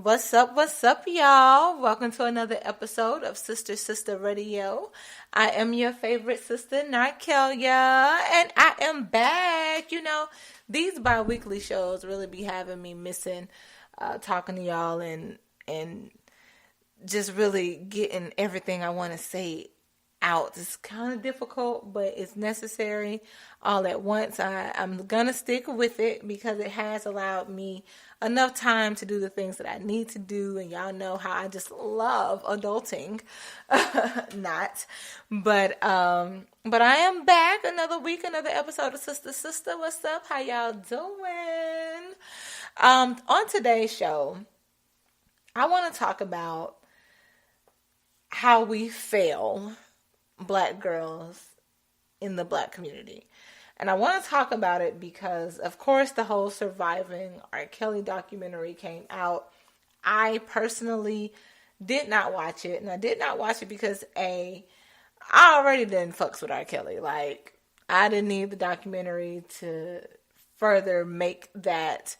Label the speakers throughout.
Speaker 1: What's up, y'all? Welcome to another episode of Sister Radio. I am your favorite sister, Narkelia, and I am back. These bi-weekly shows really be having me missing talking to y'all and just really getting everything I want to say out. It's kind of difficult, but it's necessary all at once. I'm going to stick with it because it has allowed me enough time to do the things that I need to do. And y'all know how I just love adulting. Not. But I am back another week, another episode of Sister. What's up? How y'all doing? On today's show, I want to talk about how we fail Black girls in the Black community. And I want to talk about it because, of course, the whole Surviving R. Kelly documentary came out. I personally did not watch it. And I did not watch it because, I already didn't fucks with R. Kelly. Like, I didn't need the documentary to further make that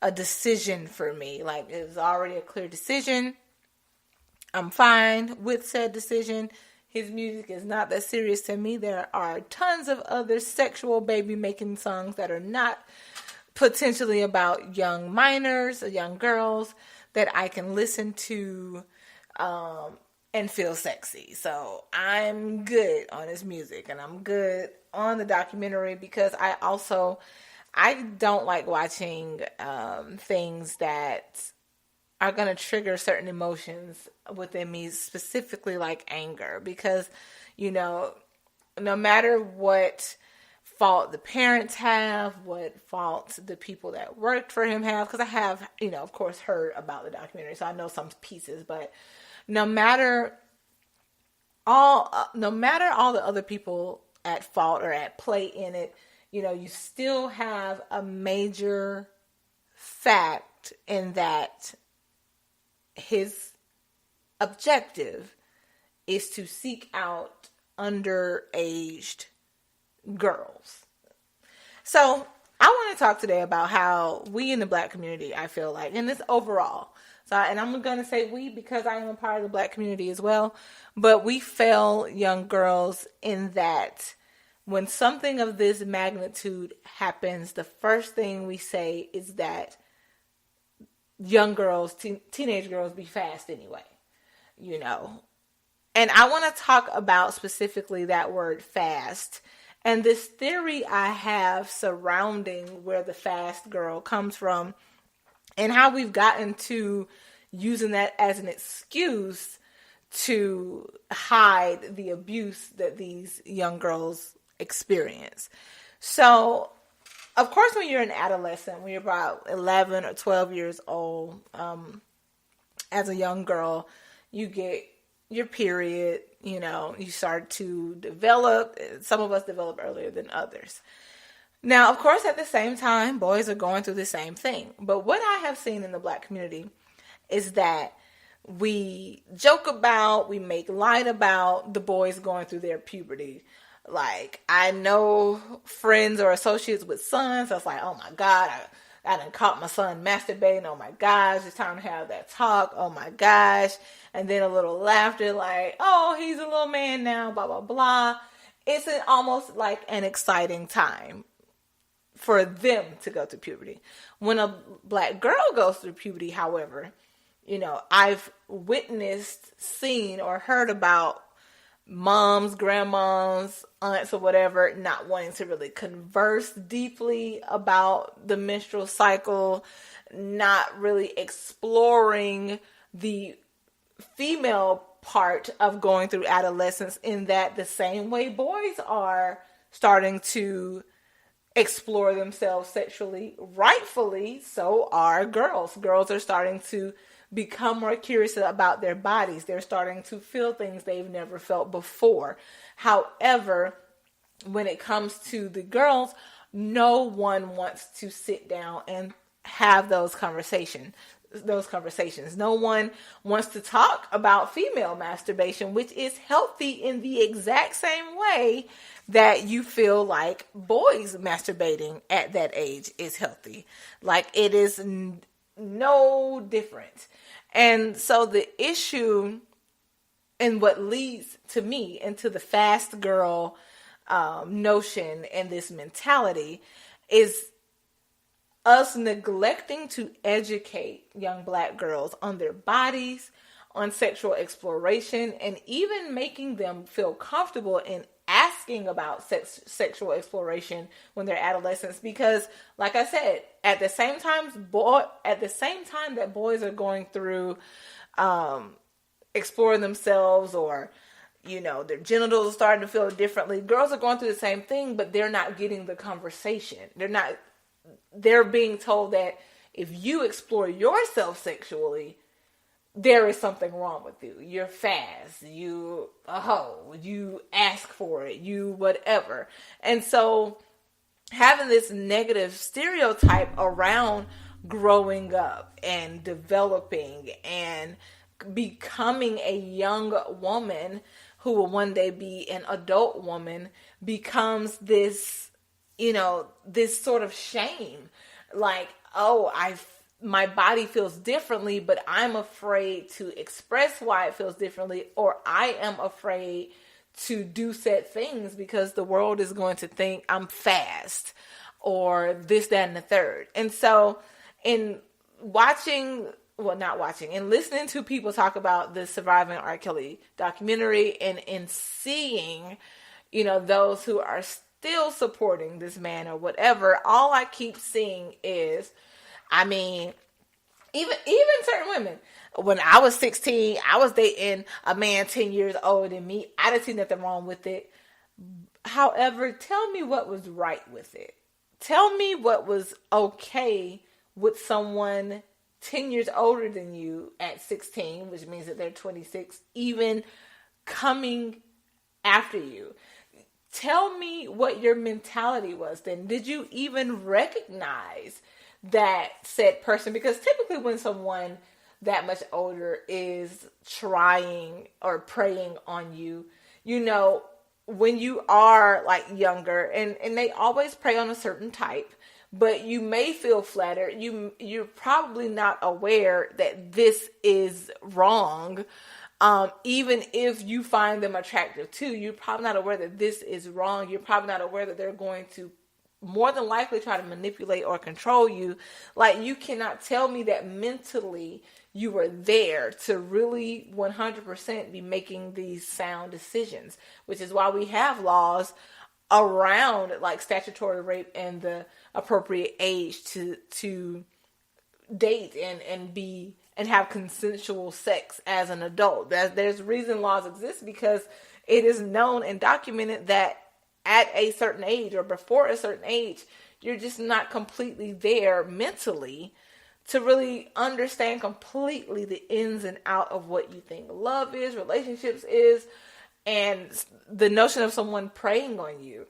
Speaker 1: a decision for me. Like, it was already a clear decision. I'm fine with said decision. His music is not that serious to me. There are tons of other sexual baby making songs that are not potentially about young minors or young girls that I can listen to and feel sexy. So I'm good on his music and I'm good on the documentary because I don't like watching things that are going to trigger certain emotions within me, specifically like anger, because, no matter what fault the parents have, what fault the people that worked for him have, because I have, of course, heard about the documentary, so I know some pieces, but no matter all the other people at fault or at play in it, you still have a major fact in that his objective is to seek out underaged girls. So I want to talk today about how we in the Black community, I feel like, and this overall. And I'm going to say we because I am a part of the Black community as well. But we fail young girls in that when something of this magnitude happens, the first thing we say is that young girls, teenage girls be fast anyway, And I want to talk about specifically that word fast and this theory I have surrounding where the fast girl comes from and how we've gotten to using that as an excuse to hide the abuse that these young girls experience. So, of course, when you're an adolescent, when you're about 11 or 12 years old, as a young girl, you get your period, you start to develop. Some of us develop earlier than others. Now, of course, at the same time, boys are going through the same thing. But what I have seen in the Black community is that we joke about, we make light about the boys going through their puberty. Like, I know friends or associates with sons that's like, oh my God, I done caught my son masturbating. Oh my gosh, it's time to have that talk. Oh my gosh. And then a little laughter like, oh, he's a little man now, blah, blah, blah. It's almost like an exciting time for them to go through puberty. When a Black girl goes through puberty, however, I've witnessed, seen, or heard about moms, grandmoms, aunts, or whatever, not wanting to really converse deeply about the menstrual cycle, not really exploring the female part of going through adolescence in that the same way boys are starting to explore themselves sexually, rightfully, so are girls. Girls are starting to become more curious about their bodies. They're starting to feel things they've never felt before. However, when it comes to the girls, no one wants to sit down and have those conversations. No one wants to talk about female masturbation, which is healthy in the exact same way that you feel like boys masturbating at that age is healthy. Like, it is no different. And so the issue, and what leads to me into the fast girl notion and this mentality, is us neglecting to educate young Black girls on their bodies, on sexual exploration, and even making them feel comfortable in asking about sexual exploration when they're adolescents. Because, like I said, at the same time that boys are going through exploring themselves, or their genitals are starting to feel differently, girls are going through the same thing, but they're not getting the conversation. They're being told that if you explore yourself sexually, there is something wrong with you. You're fast. You a hoe. You ask for it. You whatever. And so having this negative stereotype around growing up and developing and becoming a young woman who will one day be an adult woman becomes this, this sort of shame. Like, oh, my body feels differently, but I'm afraid to express why it feels differently, or I am afraid to do said things because the world is going to think I'm fast, or this, that, and the third. And so in listening to people talk about the Surviving R. Kelly documentary, and in seeing, those who are still supporting this man or whatever, all I keep seeing is, even certain women. When I was 16, I was dating a man 10 years older than me. I didn't see nothing wrong with it. However, tell me what was right with it. Tell me what was okay with someone 10 years older than you at 16, which means that they're 26, even coming after you. Tell me what your mentality was then. Did you even recognize that said person? Because typically when someone that much older is trying or preying on you, when you are like younger, and they always prey on a certain type, but you may feel flattered. You're probably not aware that this is wrong. Even if you find them attractive too, you're probably not aware that this is wrong. You're probably not aware that they're going to more than likely try to manipulate or control you. Like, you cannot tell me that mentally you were there to really 100% be making these sound decisions, which is why we have laws around like statutory rape and the appropriate age to date and have consensual sex as an adult. There's reason laws exist, because it is known and documented that at a certain age or before a certain age, you're just not completely there mentally to really understand completely the ins and out of what you think love is, relationships is, and the notion of someone preying on you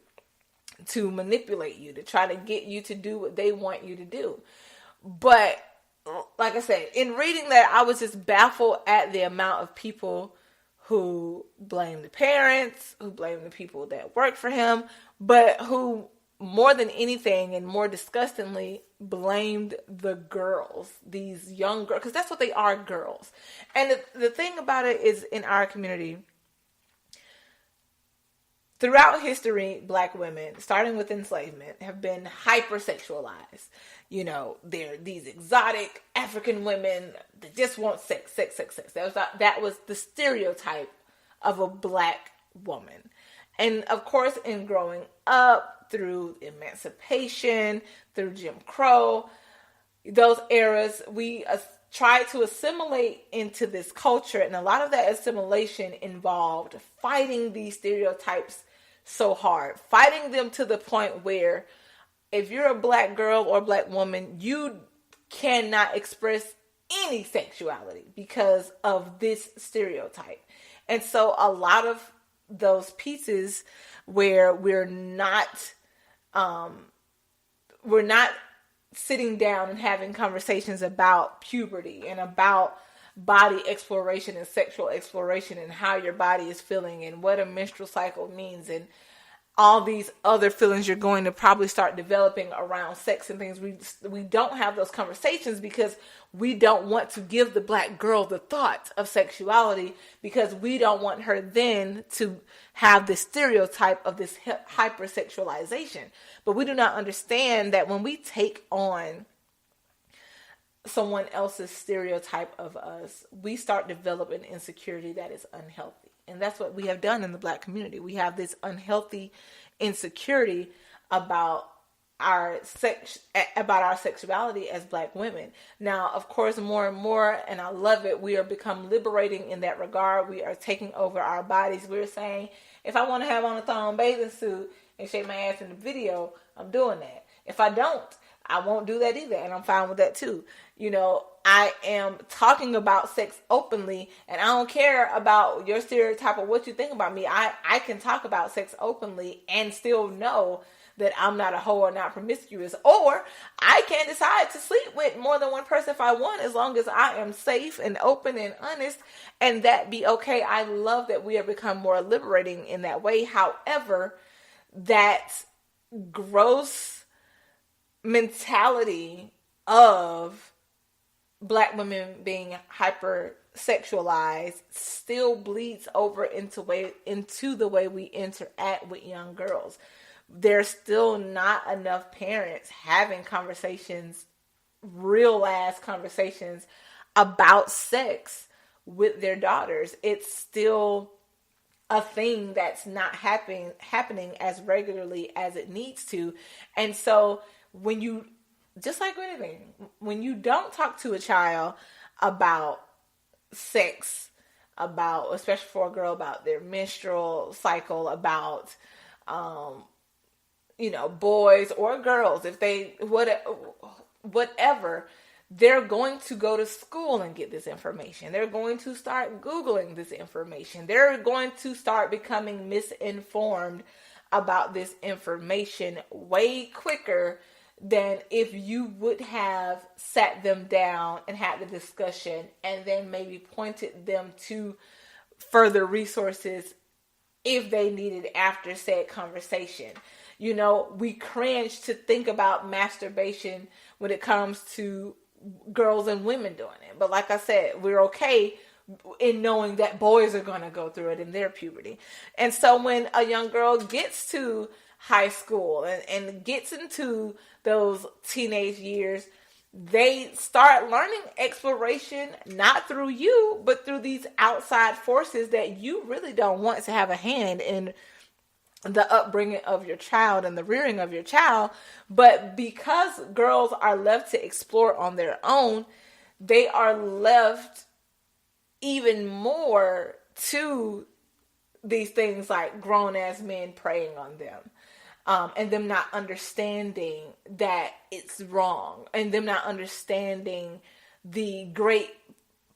Speaker 1: to manipulate you, to try to get you to do what they want you to do. But like I said, in reading that, I was just baffled at the amount of people who blame the parents, who blame the people that work for him, but who more than anything and more disgustingly blamed the girls, these young girls, because that's what they are, girls. And the thing about it is, in our community, throughout history, Black women, starting with enslavement, have been hypersexualized. They're these exotic African women that just want sex. That was the stereotype of a Black woman. And of course, in growing up, through emancipation, through Jim Crow, those eras, we tried to assimilate into this culture. And a lot of that assimilation involved fighting these stereotypes so hard, fighting them to the point where if you're a Black girl or Black woman, you cannot express any sexuality because of this stereotype. And so a lot of those pieces where we're not sitting down and having conversations about puberty and about body exploration and sexual exploration and how your body is feeling and what a menstrual cycle means and all these other feelings you're going to probably start developing around sex and things. We don't have those conversations because we don't want to give the black girl the thought of sexuality, because we don't want her then to have this stereotype of this hypersexualization. But we do not understand that when we take on someone else's stereotype of us, we start developing insecurity that is unhealthy. And that's what we have done in the black community. We have this unhealthy insecurity about our sexuality as black women. Now, of course, more and more, and I love it, we are become liberating in that regard. We are taking over our bodies. We're saying, if I want to have on a thong bathing suit and shake my ass in the video, I'm doing that. If I don't, I won't do that either, and I'm fine with that too. You know, I am talking about sex openly, and I don't care about your stereotype or what you think about me. I can talk about sex openly and still know that I'm not a hoe or not promiscuous. Or I can decide to sleep with more than one person if I want, as long as I am safe and open and honest, and that be okay. I love that we have become more liberating in that way. However, that gross mentality of black women being hypersexualized still bleeds over into the way we interact with young girls. There's still not enough parents having conversations, real ass conversations about sex with their daughters. It's still a thing that's not happening as regularly as it needs to. And so when you, just like anything, when you don't talk to a child about sex, about, especially for a girl, about their menstrual cycle, about, boys or girls, if they, whatever, they're going to go to school and get this information. They're going to start Googling this information. They're going to start becoming misinformed about this information way quicker than if you would have sat them down and had the discussion and then maybe pointed them to further resources if they needed after said conversation. You know, we cringe to think about masturbation when it comes to girls and women doing it. But like I said, we're okay in knowing that boys are going to go through it in their puberty. And so when a young girl gets to high school and gets into those teenage years, they start learning exploration, not through you, but through these outside forces that you really don't want to have a hand in the upbringing of your child and the rearing of your child. But because girls are left to explore on their own, they are left even more to these things like grown-ass men preying on them. And them not understanding that it's wrong, and them not understanding the great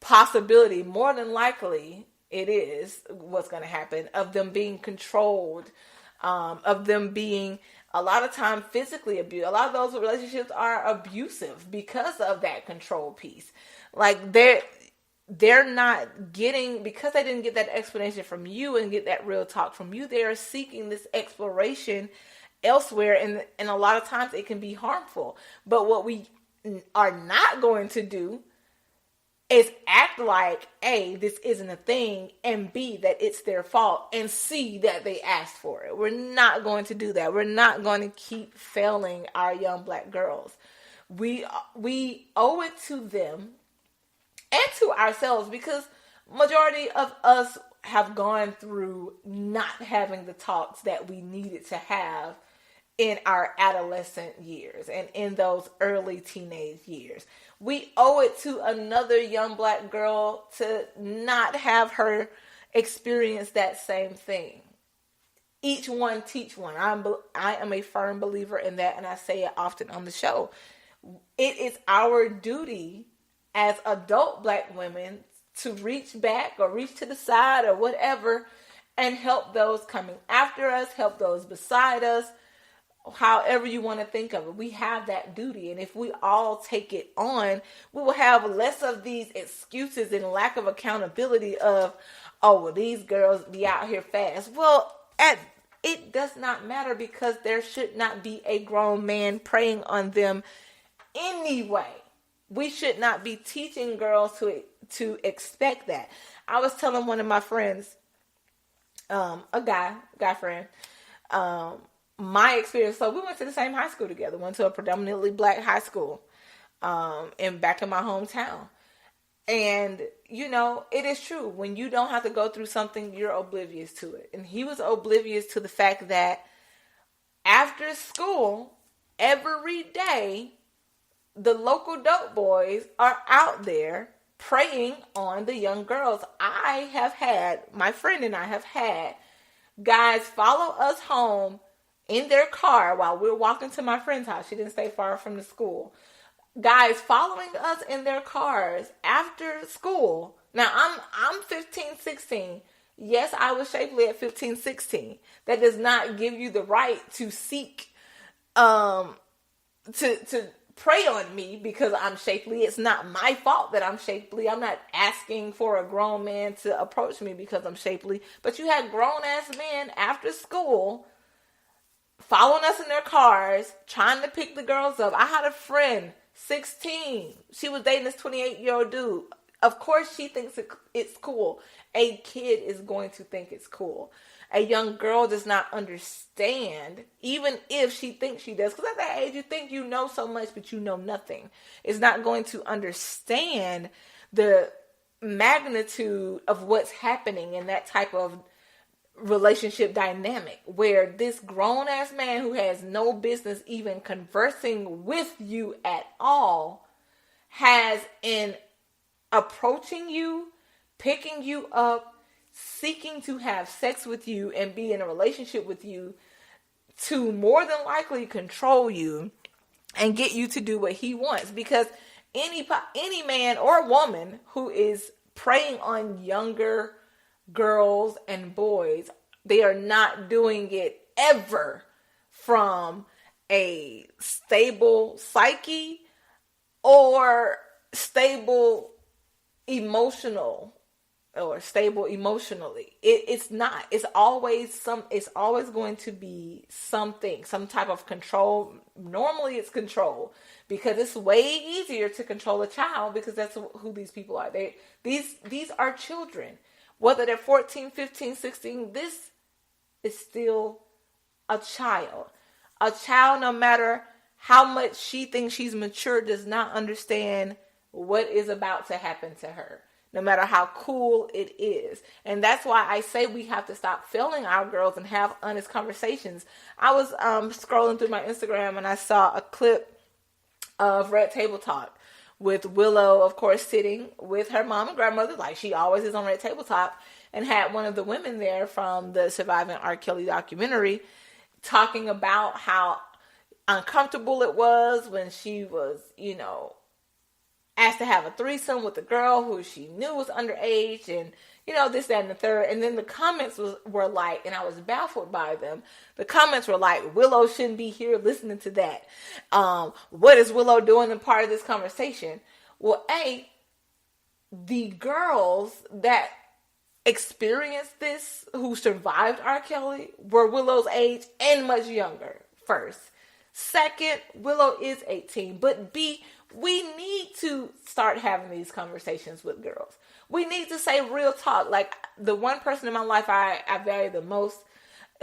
Speaker 1: possibility, more than likely it is what's going to happen, of them being controlled, of them being a lot of time physically abused. A lot of those relationships are abusive because of that control piece. Like they're not getting, because they didn't get that explanation from you and get that real talk from you, they are seeking this exploration elsewhere, and a lot of times it can be harmful. But what we are not going to do is act like A, this isn't a thing, and B, that it's their fault, and C, that they asked for it. We're not going to do that. We're not going to keep failing our young black girls. We owe it to them and to ourselves, because majority of us have gone through not having the talks that we needed to have in our adolescent years and in those early teenage years. We owe it to another young black girl to not have her experience that same thing. Each one teach one. I am a firm believer in that, and I say it often on the show. It is our duty as adult black women to reach back or reach to the side or whatever and help those coming after us, help those beside us, however you want to think of it. We have that duty, and if we all take it on, we will have less of these excuses and lack of accountability of, oh, well, these girls be out here fast. Well, at It does not matter, because there should not be a grown man preying on them anyway. We should not be teaching girls to expect that. I was telling one of my friends, a guy friend, my experience. So we went to the same high school together. Went to a predominantly black high school, back in my hometown. And, it is true. When you don't have to go through something, you're oblivious to it. And he was oblivious to the fact that after school, every day, the local dope boys are out there preying on the young girls. My friend and I have had guys follow us home in their car while we're walking to my friend's house. She didn't stay far from the school. Guys following us in their cars after school. Now, I'm 15, 16. Yes, I was shapely at 15, 16. That does not give you the right to seek, to prey on me because I'm shapely. It's not my fault that I'm shapely. I'm not asking for a grown man to approach me because I'm shapely. But you had grown-ass men after school following us in their cars, trying to pick the girls up. I had a friend, 16. She was dating this 28-year-old dude. Of course she thinks it's cool. A kid is going to think it's cool. A young girl does not understand, even if she thinks she does. Because at that age, you think you know so much, but you know nothing. Is not going to understand the magnitude of what's happening in that type of relationship dynamic, where this grown-ass man who has no business even conversing with you at all has in approaching you, picking you up, seeking to have sex with you and be in a relationship with you to more than likely control you and get you to do what he wants. Because any man or woman who is preying on younger girls and boys, they are not doing it ever from a stable psyche or stable emotional or stable emotionally. It's not. It's always going to be something, some type of control. Normally it's control, because it's way easier to control a child, because that's who these people are. These are children. Whether they're 14, 15, 16, this is still a child. A child, no matter how much she thinks she's mature, does not understand what is about to happen to her, no matter how cool it is. And that's why I say we have to stop failing our girls and have honest conversations. I was scrolling through my Instagram and I saw a clip of Red Table Talk with Willow, of course, sitting with her mom and grandmother, like she always is on Red Table Talk, and had one of the women there from the Surviving R. Kelly documentary talking about how uncomfortable it was when she was, asked to have a threesome with a girl who she knew was underage, and this, that, and the third. And then the comments were like, and I was baffled by them, the comments were like, Willow shouldn't be here listening to that. What is Willow doing in part of this conversation? Well, the girls that experienced this, who survived R. Kelly, were Willow's age and much younger, first. Second, Willow is 18. But B, we need to start having these conversations with girls. We need to say real talk. Like, the one person in my life I value the most,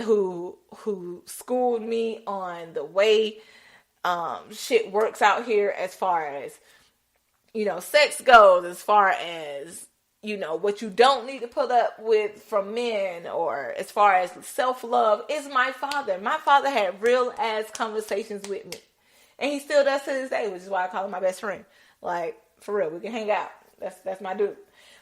Speaker 1: who schooled me on the way shit works out here, as far as sex goes, as far as what you don't need to put up with from men, or as far as self-love, is my father. My father had real ass conversations with me, and he still does to this day, which is why I call him my best friend. Like, for real, we can hang out. That's my dude.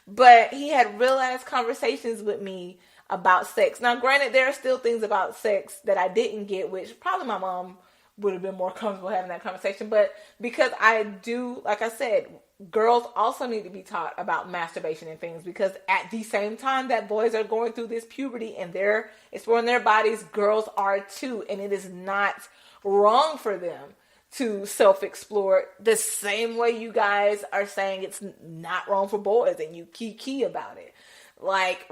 Speaker 1: But he had real ass conversations with me about sex. Now, granted, there are still things about sex that I didn't get, which probably my mom would have been more comfortable having that conversation. But because I do, like I said, girls also need to be taught about masturbation and things, because at the same time that boys are going through this puberty and they're exploring their bodies, girls are too. And it is not wrong for them to self-explore the same way you guys are saying it's not wrong for boys, and you key about it. Like,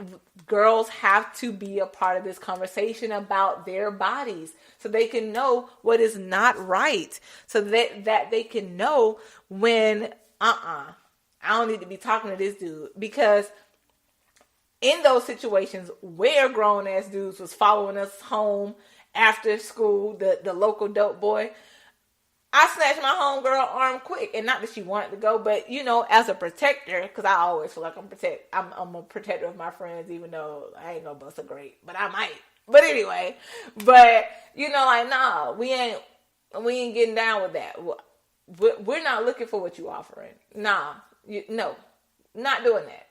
Speaker 1: girls have to be a part of this conversation about their bodies so they can know what is not right. So that they can know when, I don't need to be talking to this dude. Because in those situations where grown ass dudes was following us home after school, the local dope boy, I snatched my homegirl arm quick, and not that she wanted to go, but as a protector, because I always feel like I'm a protector of my friends, even though I ain't gonna bust a grape, but I might. But anyway, like, nah, we ain't getting down with that. We're not looking for what you offering. Nah, no, not doing that.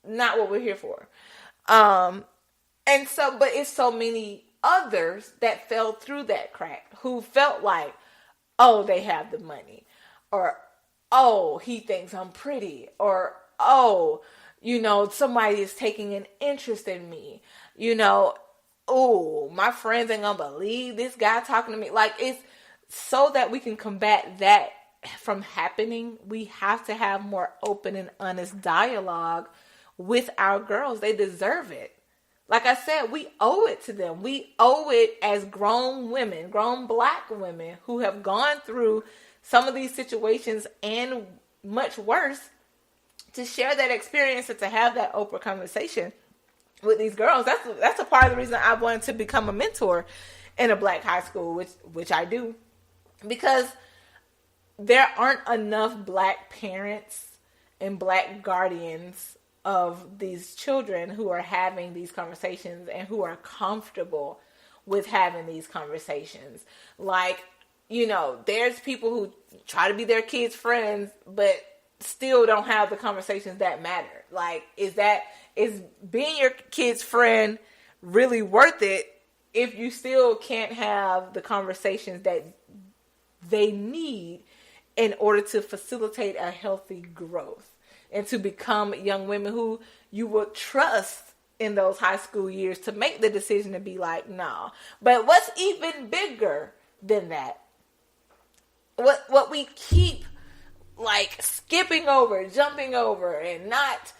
Speaker 1: Not what we're here for. And so, but it's so many others that fell through that crack who felt like, oh, they have the money, or, oh, he thinks I'm pretty, or, oh, somebody is taking an interest in me, oh, my friends ain't gonna believe this guy talking to me. Like, it's so that we can combat that from happening. We have to have more open and honest dialogue with our girls. They deserve it. Like I said, we owe it to them. We owe it as grown women, grown black women who have gone through some of these situations and much worse, to share that experience and to have that open conversation with these girls. That's a part of the reason I wanted to become a mentor in a black high school, which I do, because there aren't enough black parents and black guardians of these children who are having these conversations and who are comfortable with having these conversations. Like, there's people who try to be their kids' friends, but still don't have the conversations that matter. Like, is being your kid's friend really worth it if you still can't have the conversations that they need in order to facilitate a healthy growth and to become young women who you will trust in those high school years to make the decision to be like, nah. But what's even bigger than that, what we keep like skipping over, jumping over, and not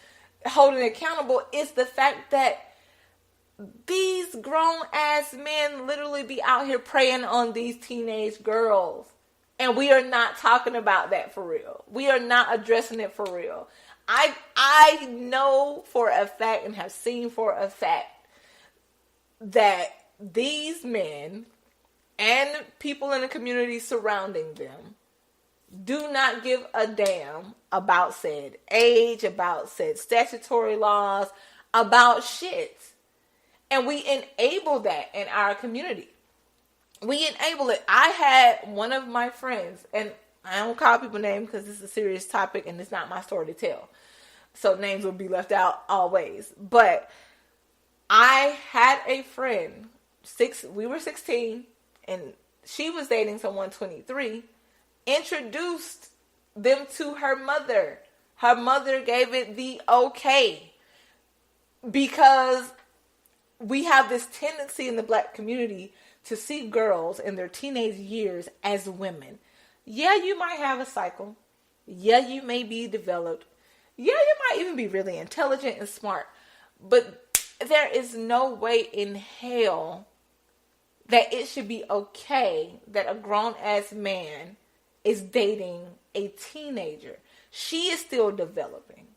Speaker 1: holding accountable, is the fact that these grown ass men literally be out here preying on these teenage girls. And we are not talking about that for real. We are not addressing it for real. I know for a fact and have seen for a fact that these men and people in the community surrounding them do not give a damn about said age, about said statutory laws, about shit. And we enable that in our community. We enable it. I had one of my friends, and I don't call people names because this is a serious topic and it's not my story to tell. So names will be left out always. But I had a friend, we were 16, and she was dating someone 23, introduced them to her mother. Her mother gave it the okay. Because we have this tendency in the black community to see girls in their teenage years as women. Yeah, you might have a cycle. Yeah, you may be developed. Yeah, you might even be really intelligent and smart. But there is no way in hell that it should be okay that a grown-ass man is dating a teenager. She is still developing.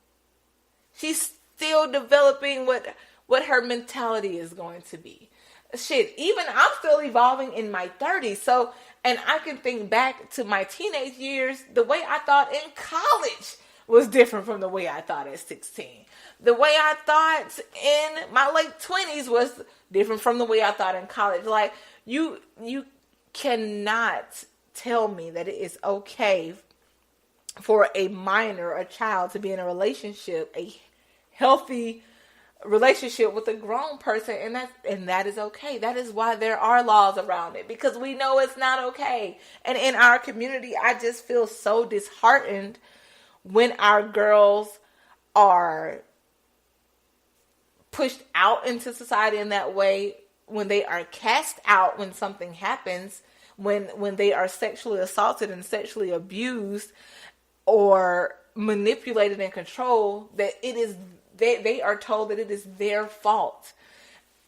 Speaker 1: She's still developing what her mentality is going to be. Shit, even I'm still evolving in my 30s. So, and I can think back to my teenage years, the way I thought in college was different from the way I thought at 16. The way I thought in my late 20s was different from the way I thought in college. Like, you cannot tell me that it is okay for a minor, a child, to be in a relationship, a healthy relationship with a grown person, and that is okay. That is why there are laws around it, because we know it's not okay. And in our community, I just feel so disheartened when our girls are pushed out into society in that way, when they are cast out when something happens, when they are sexually assaulted and sexually abused or manipulated and controlled, that it is they are told that it is their fault.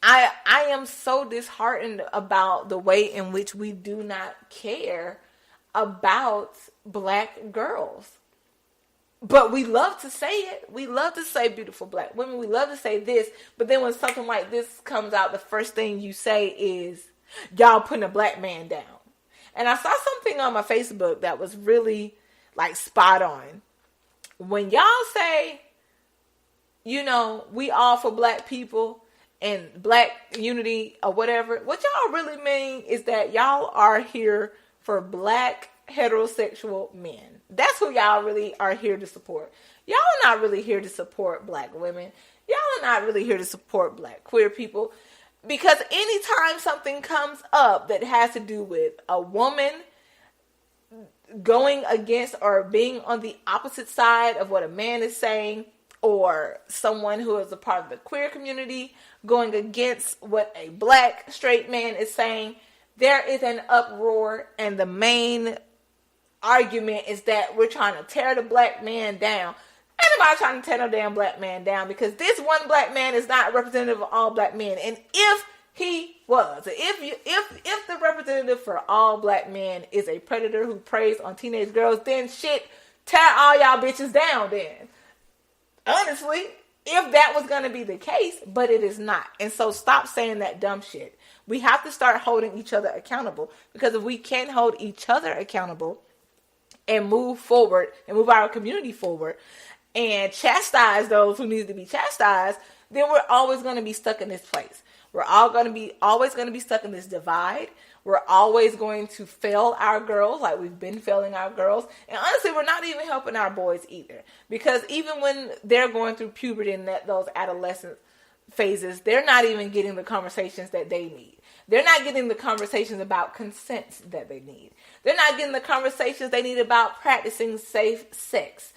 Speaker 1: I am so disheartened about the way in which we do not care about black girls. But we love to say it. We love to say beautiful black women. We love to say this. But then when something like this comes out, the first thing you say is, y'all putting a black man down. And I saw something on my Facebook that was really like spot on. When y'all say, you know, we all for black people and black unity or whatever, what y'all really mean is that y'all are here for black heterosexual men. That's who y'all really are here to support. Y'all are not really here to support black women. Y'all are not really here to support black queer people. Because anytime something comes up that has to do with a woman going against or being on the opposite side of what a man is saying, or someone who is a part of the queer community going against what a black straight man is saying, there is an uproar, and the main argument is that we're trying to tear the black man down. Ain't nobody trying to tear no damn black man down, because this one black man is not representative of all black men. And if he was, if the representative for all black men is a predator who preys on teenage girls, then shit, tear all y'all bitches down then. Honestly, if that was going to be the case, but it is not. And so stop saying that dumb shit. We have to start holding each other accountable, because if we can't hold each other accountable and move forward and move our community forward and chastise those who need to be chastised, then we're always going to be stuck in this place. We're always going to be stuck in this divide. We're always going to fail our girls like we've been failing our girls. And honestly, we're not even helping our boys either. Because even when they're going through puberty and those adolescent phases, they're not even getting the conversations that they need. They're not getting the conversations about consent that they need. They're not getting the conversations they need about practicing safe sex.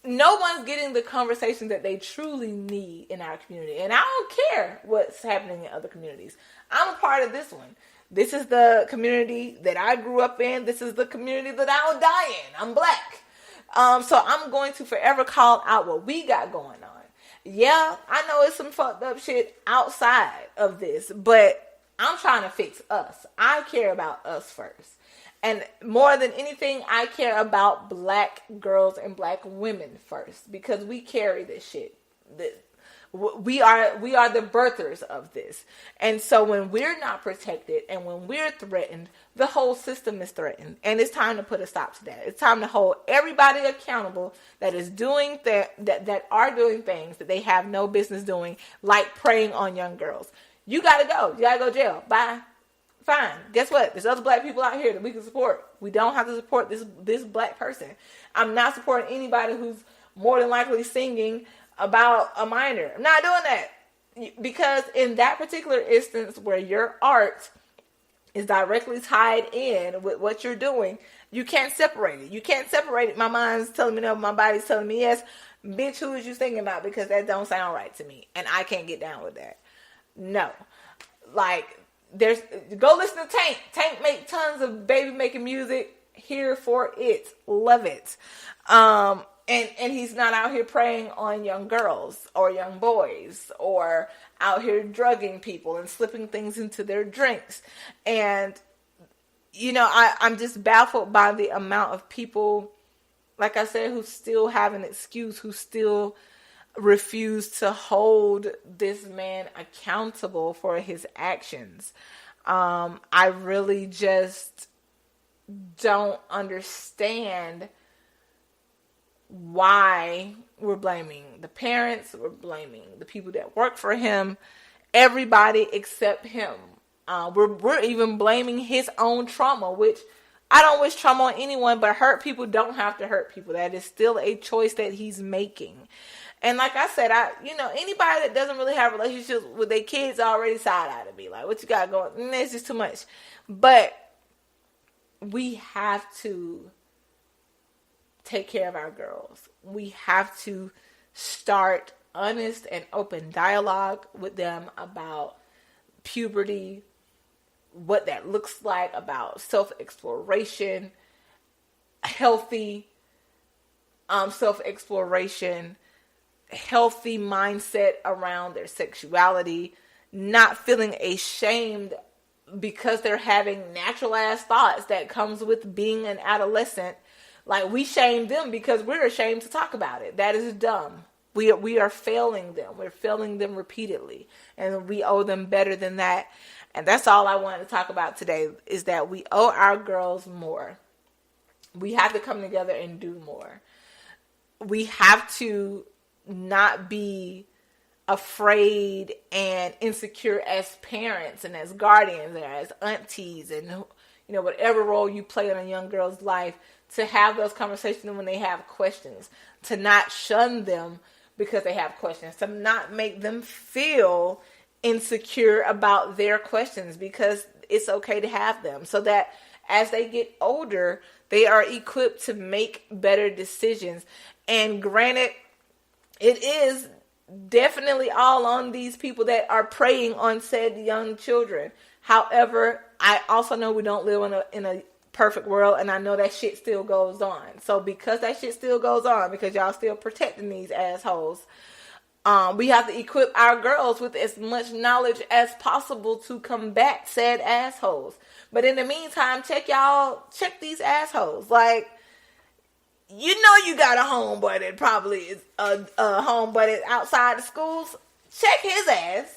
Speaker 1: No one's getting the conversations that they truly need in our community. And I don't care what's happening in other communities. I'm a part of this one. This is the community that I grew up in. This is the community that I will die in. I'm black. So I'm going to forever call out what we got going on. Yeah, I know it's some fucked up shit outside of this, but I'm trying to fix us. I care about us first. And more than anything, I care about black girls and black women first, because we carry this shit. We are the birthers of this. And so when we're not protected and when we're threatened, the whole system is threatened. And it's time to put a stop to that. It's time to hold everybody accountable that is doing that are doing things that they have no business doing, like preying on young girls. You gotta go. You gotta go to jail. Bye. Fine. Guess what? There's other black people out here that we can support. We don't have to support this black person. I'm not supporting anybody who's more than likely singing about a minor. I'm not doing that. Because in that particular instance where your art is directly tied in with what you're doing, you can't separate it. You can't separate it. My mind's telling me no, my body's telling me yes. Bitch, who is you thinking about? Because that don't sound right to me. And I can't get down with that. No. Like, go listen to Tank. Tank make tons of baby making music. Here for it. Love it. And he's not out here preying on young girls or young boys or out here drugging people and slipping things into their drinks. And, you know, I'm just baffled by the amount of people, like I said, who still have an excuse, who still refuse to hold this man accountable for his actions. I really just don't understand why we're blaming the parents, we're blaming the people that work for him, everybody except him. We're even blaming his own trauma, which I don't wish trauma on anyone, but hurt people don't have to hurt people. That is still a choice that he's making. And like I said, anybody that doesn't really have relationships with their kids already side-eyed me. Like, what you got going? It's just too much. But we have to take care of our girls. We have to start honest and open dialogue with them about puberty, what that looks like, about self-exploration, healthy self-exploration, healthy mindset around their sexuality, not feeling ashamed because they're having natural ass thoughts that comes with being an adolescent. Like, we shame them because we're ashamed to talk about it. That is dumb. We are failing them. We're failing them repeatedly, and we owe them better than that. And that's all I wanted to talk about today, is that we owe our girls more. We have to come together and do more. We have to not be afraid and insecure as parents and as guardians and as aunties and whatever role you play in a young girl's life, to have those conversations when they have questions, to not shun them because they have questions, to not make them feel insecure about their questions, because it's okay to have them, so that as they get older, they are equipped to make better decisions. And granted, it is definitely all on these people that are preying on said young children. However, I also know we don't live in a perfect world, and I know that shit still goes on. So because that shit still goes on, because y'all still protecting these assholes, we have to equip our girls with as much knowledge as possible to combat said assholes. But in the meantime, check these assholes. Like, you got a homeboy that probably is a homeboy that's outside the schools. Check his ass.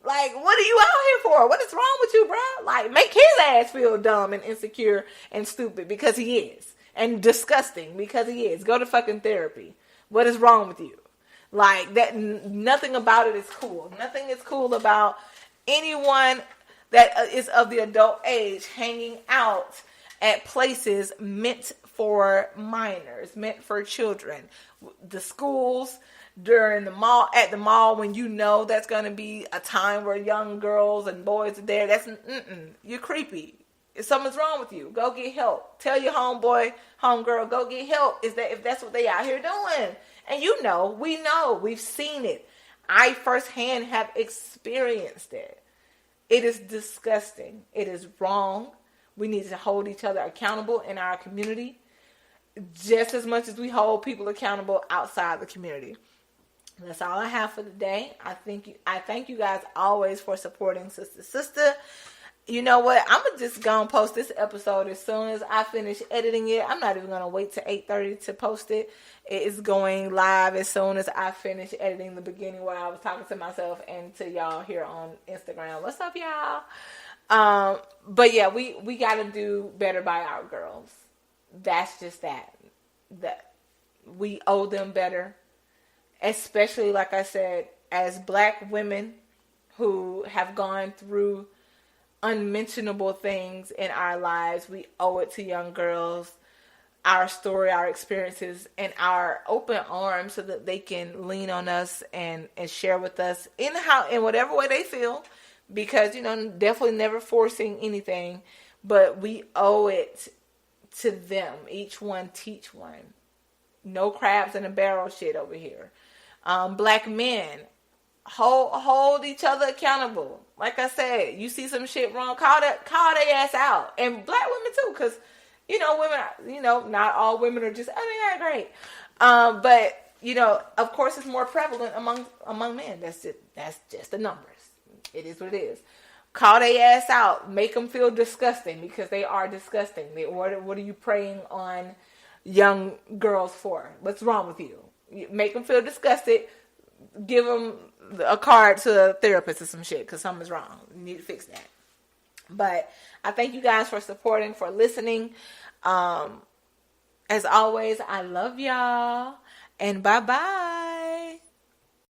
Speaker 1: Like, what are you out here for? What is wrong with you, bro? Like, make his ass feel dumb and insecure and stupid, because he is. And disgusting, because he is. Go to fucking therapy. What is wrong with you? Like, that, nothing about it is cool. Nothing is cool about anyone that is of the adult age hanging out at places meant for minors, meant for children. The schools, during at the mall, when that's going to be a time where young girls and boys are there. You're creepy. If something's wrong with you, go get help. Tell your homeboy, homegirl, go get help. If that's what they out here doing. And we've seen it. I firsthand have experienced it. It is disgusting. It is wrong. We need to hold each other accountable in our community just as much as we hold people accountable outside the community. That's all I have for today. I thank you guys always for supporting Sister. You know what? I'm going to just go and post this episode as soon as I finish editing it. I'm not even going to wait till 8:30 to post it. It is going live as soon as I finish editing the beginning where I was talking to myself and to y'all here on Instagram. What's up, y'all? But yeah, we got to do better by our girls. That's just that we owe them better. Especially, like I said, as Black women who have gone through unmentionable things in our lives, we owe it to young girls, our story, our experiences, and our open arms, so that they can lean on us and share with us in whatever way they feel. Because, definitely never forcing anything, but we owe it to them. Each one teach one. No crabs in a barrel shit over here. Black men, hold each other accountable. Like I said, you see some shit wrong, call their ass out. And Black women too, because women, not all women are just, they're great. But of course, it's more prevalent among men. That's just the numbers. It is what it is. Call their ass out. Make them feel disgusting, because they are disgusting. What are you preying on young girls for? What's wrong with you? Make them feel disgusted. Give them a card to a therapist or some shit, because something's wrong. You need to fix that. But I thank you guys for supporting, for listening. As always, I love y'all. And bye-bye.